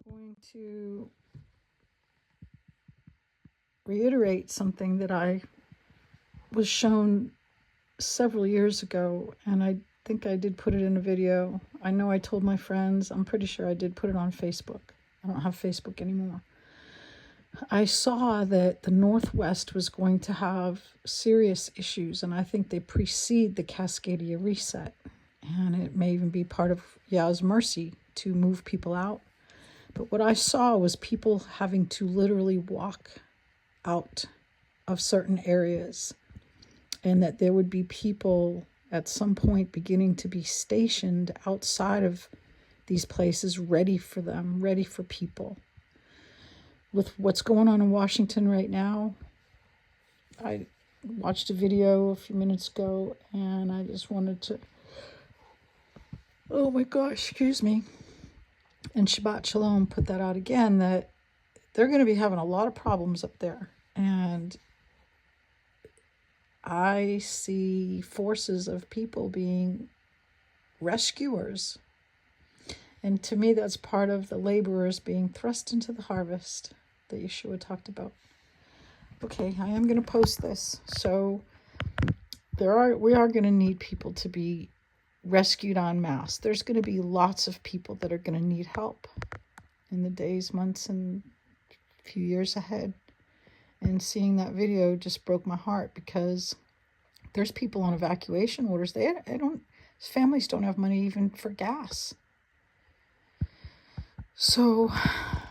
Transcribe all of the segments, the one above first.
going to reiterate something that I was shown several years ago, and I think I did put it in a video. I know I told my friends. I'm pretty sure I did put it on Facebook. I don't have Facebook anymore. I saw that the Northwest was going to have serious issues, and I think they precede the Cascadia reset. And it may even be part of Yah's mercy to move people out. But what I saw was people having to literally walk out of certain areas, and that there would be people at some point beginning to be stationed outside of these places, ready for them, ready for people. With what's going on in Washington right now, I watched a video a few minutes ago, and I just wanted to, oh my gosh, excuse me, and Shabbat Shalom put that out again, that they're going to be having a lot of problems up there. And I see forces of people being rescuers. And to me, that's part of the laborers being thrust into the harvest that Yeshua talked about. Okay, I am going to post this. So we are going to need people to be rescued en masse. There's going to be lots of people that are going to need help in the days, months, and few years ahead. And seeing that video just broke my heart, because there's people on evacuation orders. Families don't have money even for gas. So I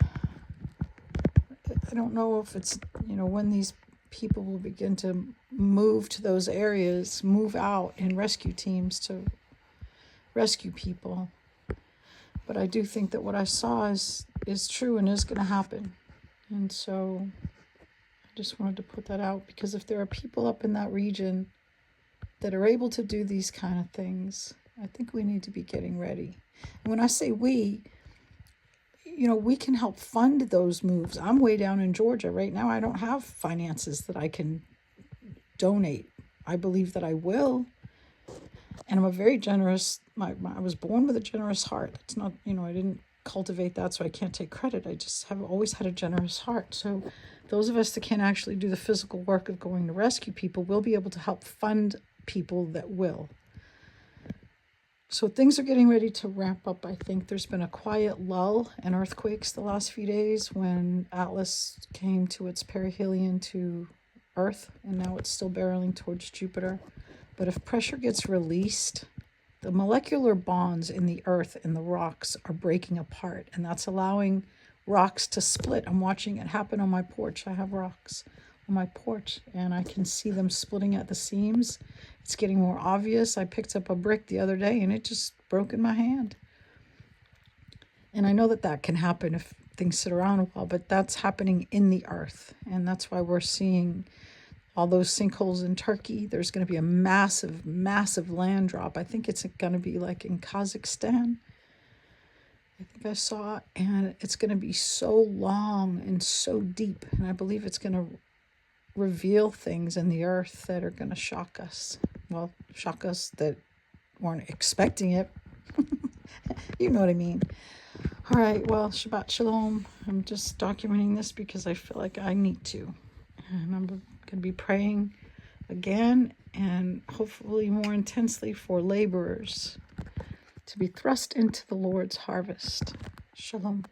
don't know if it's, when these people will begin to move to those areas, move out in rescue teams to rescue people. But I do think that what I saw is true and is going to happen. And so I just wanted to put that out, because if there are people up in that region that are able to do these kind of things, I think we need to be getting ready. And when I say we can help fund those moves. I'm way down in Georgia right now. I don't have finances that I can donate. I believe that I will. And I'm a very generous, I was born with a generous heart. It's not, I didn't cultivate that, so I can't take credit. I just have always had a generous heart. So those of us that can't actually do the physical work of going to rescue people will be able to help fund people that will. So things are getting ready to ramp up. I think there's been a quiet lull in earthquakes the last few days when Atlas came to its perihelion to Earth, and now it's still barreling towards Jupiter. But if pressure gets released, the molecular bonds in the Earth and the rocks are breaking apart, and that's allowing rocks to split. I'm watching it happen on my porch. I have rocks on my porch, and I can see them splitting at the seams. It's getting more obvious. I picked up a brick the other day, and it just broke in my hand. And I know that can happen if things sit around a while, but that's happening in the earth. And that's why we're seeing all those sinkholes in Turkey. There's going to be a massive, massive land drop. I think it's going to be like in Kazakhstan. I think I saw, and it's going to be so long and so deep. And I believe it's going to reveal things in the earth that are going to shock us. Well, shock us that weren't expecting it. You know what I mean. All right, well, Shabbat Shalom. I'm just documenting this because I feel like I need to. And I'm going to be praying again, and hopefully more intensely, for laborers to be thrust into the Lord's harvest. Shalom.